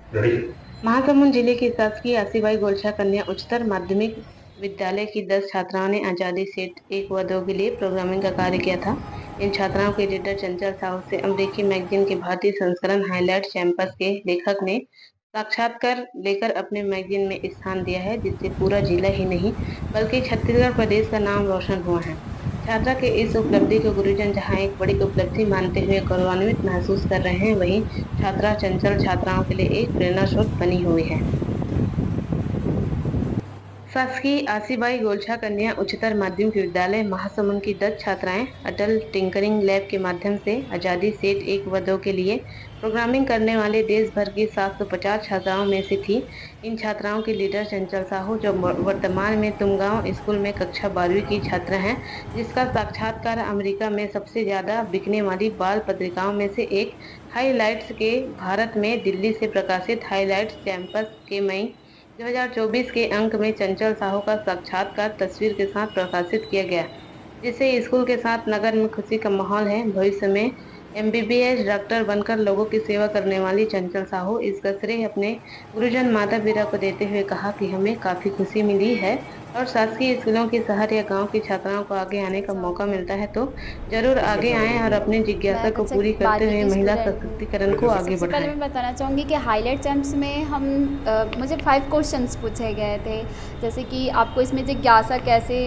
महासमुंद जिले की शासकीय आसीबाई गोरछा कन्या उच्चतर माध्यमिक विद्यालय की 10 छात्राओं ने आजादी सेट 1 व 2 के लिए प्रोग्रामिंग का कार्य किया था। इन छात्राओं के लीडर चंचल साहू से अमेरिकी मैगजीन के भारतीय संस्करण हाईलाइट कैंपस के लेखक ने साक्षात्कार लेकर अपने मैगजीन में स्थान दिया है, जिससे पूरा जिला ही नहीं बल्कि छत्तीसगढ़ प्रदेश का नाम रोशन हुआ है। छात्रा के इस उपलब्धि को गुरुजन जहां एक बड़ी उपलब्धि मानते हुए गौरवान्वित महसूस कर रहे हैं, वहीं छात्रा चंचल छात्राओं के लिए एक प्रेरणा स्रोत बनी हुई है। शासकीय आसीबाई गोरछा कन्या उच्चतर माध्यमिक विद्यालय महासमुंद की 10 छात्राएं अटल टिंकरिंग लैब के माध्यम से आजादी सेट 1 व 2 के लिए प्रोग्रामिंग करने वाले देश भर की 750 छात्राओं में से थी। इन छात्राओं के लीडर चंचल साहू, जो वर्तमान में तुमगांव स्कूल में कक्षा 12वीं की छात्रा हैं, जिसका साक्षात्कार अमेरिका में सबसे ज्यादा बिकने वाली बाल पत्रिकाओं में से एक हाईलाइट्स के भारत में दिल्ली से प्रकाशित हाईलाइट्स कैंपस के मई 2024 के अंक में चंचल साहू का साक्षात्कार तस्वीर के साथ प्रकाशित किया गया, जिससे स्कूल के साथ नगर में खुशी का माहौल है। भविष्य में एमबीबीएस डॉक्टर बनकर लोगों की सेवा करने वाली चंचल साहू इसका श्रेय अपने गुरुजन माता पिता को देते हुए कहा कि हमें काफी खुशी मिली है और शासकीय स्कूलों के शहर या गांव की छात्राओं को आगे आने का मौका मिलता है तो जरूर आगे आएं और अपनी जिज्ञासा को पूरी करते हुए महिला सशक्तिकरण को आगे सबसे पहले बढ़ाएं। मैं बताना चाहूँगी कि हाईलाइट चैम्प्स में मुझे 5 क्वेश्चंस पूछे गए थे, जैसे कि आपको इसमें जिज्ञासा कैसे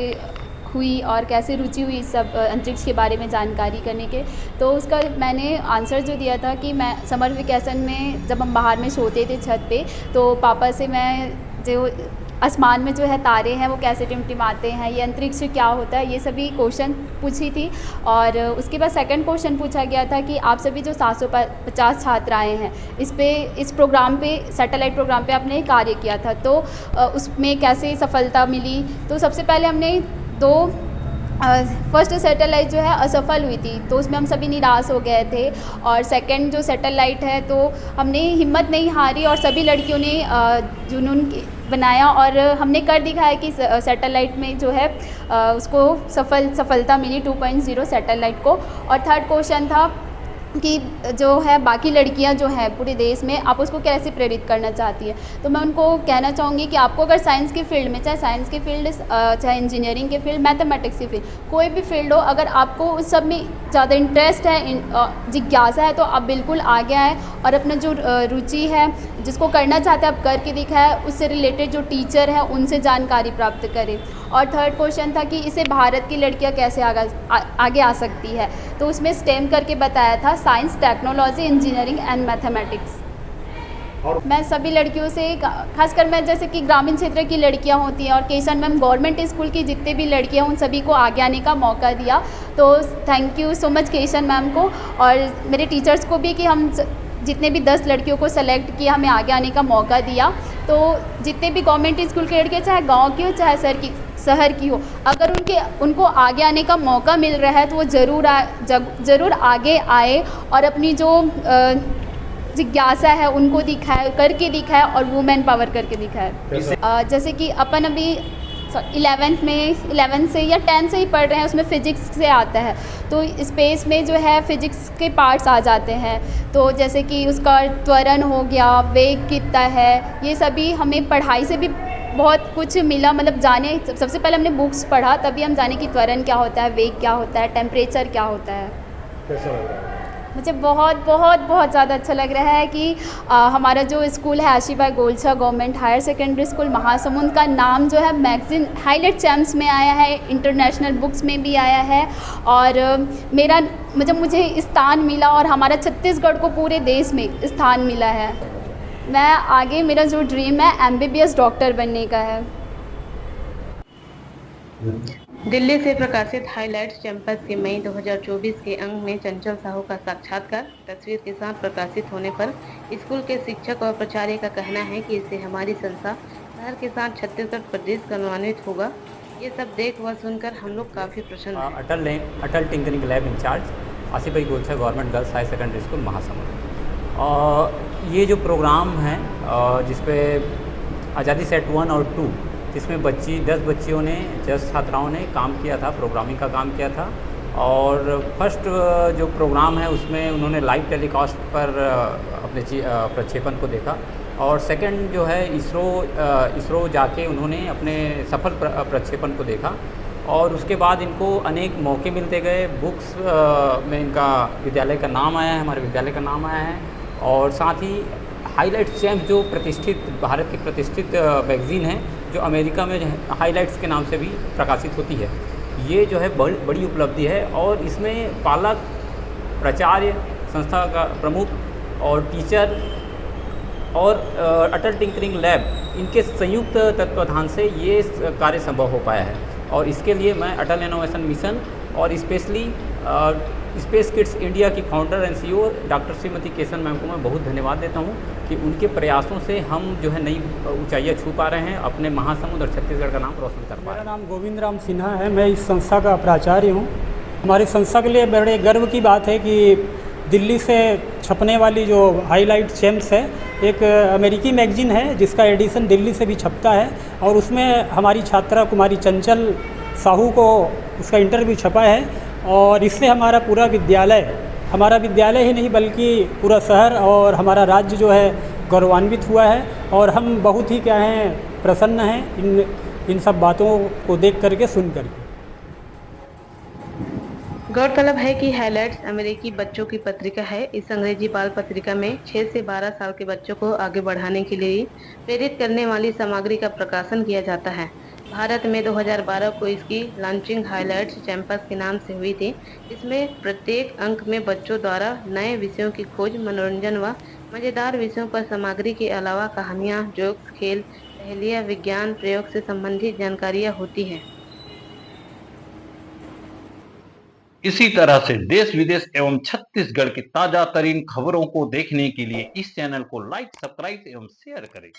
हुई और कैसे रुचि हुई सब अंतरिक्ष के बारे में जानकारी करने के। तो उसका मैंने आंसर जो दिया था कि मैं समर वेकेशन में जब हम बाहर में सोते थे छत पे, तो पापा से मैं जो आसमान में जो है तारे हैं वो कैसे टिमटिमाते हैं, ये अंतरिक्ष क्या होता है, ये सभी क्वेश्चन पूछी थी। और उसके बाद सेकंड क्वेश्चन पूछा गया था कि आप सभी जो 750 छात्राएं हैं इस प्रोग्राम पे सैटेलाइट प्रोग्राम पे आपने कार्य किया था, तो उसमें कैसे सफलता मिली। तो सबसे पहले हमने दो फर्स्ट सैटेलाइट जो है असफल हुई थी, तो उसमें हम सभी निराश हो गए थे। और सेकंड जो सैटेलाइट है तो हमने हिम्मत नहीं हारी और सभी लड़कियों ने जुनून बनाया और हमने कर दिखाया कि सैटेलाइट में जो है उसको सफलता मिली 2.0 सैटेलाइट को। और थर्ड क्वेश्चन था कि जो है बाकी लड़कियां जो हैं पूरे देश में, आप उसको कैसे प्रेरित करना चाहती है। तो मैं उनको कहना चाहूँगी कि आपको अगर साइंस की फील्ड में, चाहे साइंस की फील्ड चाहे इंजीनियरिंग के फील्ड, मैथमेटिक्स की फील्ड, कोई भी फील्ड हो, अगर आपको उस सब में ज़्यादा इंटरेस्ट है, जिज्ञासा है, तो आप बिल्कुल आगे आएँ और अपना जो रुचि है, जिसको करना चाहते हैं आप करके दिखाएं, उससे रिलेटेड जो टीचर हैं उनसे जानकारी प्राप्त करें। और थर्ड क्वेश्चन था कि इसे भारत की लड़कियां कैसे आगे आ सकती है, तो उसमें स्टेम करके बताया था, science, technology, engineering and mathematics. और मैं सभी लड़कियों से, खासकर मैं जैसे कि ग्रामीण क्षेत्र की लड़कियां होती हैं और केशन मैम गवर्नमेंट स्कूल की जितने भी लड़कियां, उन सभी को आगे आने का मौका दिया। तो thank you so much cation ma'am को और मेरे टीचर्स को भी कि हम जितने भी 10 लड़कियों को सेलेक्ट किया, हमें आगे आने का मौका दिया। तो जितने भी गवर्नमेंट स्कूल की लड़कियाँ, चाहे गांव की हो चाहे शहर की हो, अगर उनको आगे आने का मौका मिल रहा है तो वो ज़रूर आगे आए और अपनी जो जिज्ञासा है उनको दिखाए, करके दिखाए और वुमेन पावर करके दिखाए। जैसे कि अपन अभी 11th से या 10th से ही पढ़ रहे हैं, उसमें फ़िज़िक्स से आता है, तो स्पेस में जो है फ़िज़िक्स के पार्ट्स आ जाते हैं। तो जैसे कि उसका त्वरण हो गया, वेग कितना है, ये सभी हमें पढ़ाई से भी बहुत कुछ मिला, मतलब जाने। सबसे पहले हमने बुक्स पढ़ा, तभी हम जाने कि त्वरण क्या होता है, वेग क्या होता है, टेम्परेचर क्या होता है। कैसा लग रहा है? मुझे बहुत बहुत बहुत ज़्यादा अच्छा लग रहा है कि हमारा जो स्कूल है Asibai Gorcha government higher secondary school Mahasamund का नाम जो है मैगजीन हाईलाइट चैम्प्स में आया है, इंटरनेशनल बुक्स में भी आया है। और मुझे स्थान मिला और हमारा छत्तीसगढ़ को पूरे देश में स्थान मिला है। मैं आगे, मेरा जो ड्रीम है एमबीबीएस डॉक्टर बनने का है। दिल्ली से प्रकाशित हाईलाइट्स कैंपस के मई 2024 के अंक में चंचल साहू का साक्षात्कार तस्वीर के साथ प्रकाशित होने पर स्कूल के शिक्षक और प्राचार्य का कहना है कि इससे हमारी संस्था शहर के साथ छत्तीसगढ़ प्रदेश गौरवान्वित होगा। ये सब देख व सुनकर हम लोग काफ़ी प्रसन्न हैं। Atal tinkering lab in charge Asibai Gorcha government girls higher secondary school Mahasamund. और ये जो प्रोग्राम है जिसपे आज़ादी सेट 1 और 2, जिसमें 10 बच्चियों ने 10 छात्राओं ने काम किया था, प्रोग्रामिंग का काम किया था। और फर्स्ट जो प्रोग्राम है उसमें उन्होंने लाइव टेलीकास्ट पर अपने प्रक्षेपण को देखा। और सेकंड जो है इसरो जाके उन्होंने अपने सफल प्रक्षेपण को देखा। और उसके बाद इनको अनेक मौके मिलते गए, बुक्स में इनका विद्यालय का नाम आया है, हमारे विद्यालय का नाम आया है। और साथ ही हाइलाइट्स चैम्प जो प्रतिष्ठित भारत की प्रतिष्ठित मैगज़ीन है, जो अमेरिका में हाइलाइट्स के नाम से भी प्रकाशित होती है, ये जो है बड़ी उपलब्धि है। और इसमें पालक, प्राचार्य, संस्था का प्रमुख और टीचर और अटल टिंकरिंग लैब, इनके संयुक्त तत्वाधान से ये कार्य संभव हो पाया है। और इसके लिए मैं अटल इनोवेशन मिशन और स्पेशली स्पेस किड्स इंडिया की founder and CEO doctor Shrimati केसन मैम को मैं बहुत धन्यवाद देता हूँ कि उनके प्रयासों से हम जो है नई ऊंचाइयाँ छू पा रहे हैं, अपने महासमुंद और छत्तीसगढ़ का नाम रोशन कर पा रहे हैं। मेरा नाम गोविंद राम सिन्हा है, मैं इस संस्था का प्राचार्य हूँ। हमारी संस्था के लिए बड़े गर्व की बात है कि दिल्ली से छपने वाली जो हाईलाइट चैम्प्स है, एक अमेरिकी मैगज़ीन है जिसका एडिशन दिल्ली से भी छपता है, और उसमें हमारी छात्रा कुमारी चंचल साहू को उसका इंटरव्यू छपा है। और इससे हमारा हमारा विद्यालय ही नहीं बल्कि पूरा शहर और हमारा राज्य जो है गौरवान्वित हुआ है। और हम बहुत ही प्रसन्न हैं इन सब बातों को देख करके, सुन करके। गौरतलब है कि हाइलाइट्स अमेरिकी बच्चों की पत्रिका है। इस अंग्रेजी बाल पत्रिका में 6 से 12 साल के बच्चों को आगे बढ़ाने के लिए प्रेरित करने वाली सामग्री का प्रकाशन किया जाता है। भारत में 2012 को इसकी लॉन्चिंग हाइलाइट्स चैम्पर्स के नाम से हुई थी। इसमें प्रत्येक अंक में बच्चों द्वारा नए विषयों की खोज, मनोरंजन व मजेदार विषयों पर सामग्री के अलावा कहानियाँ, जोक्स, खेल, पहेलियाँ, विज्ञान प्रयोग से संबंधित जानकारियाँ होती हैं। इसी तरह से देश विदेश एवं छत्तीसगढ़ की ताजा तरीन खबरों को देखने के लिए इस चैनल को लाइक, सब्सक्राइब एवं शेयर करें।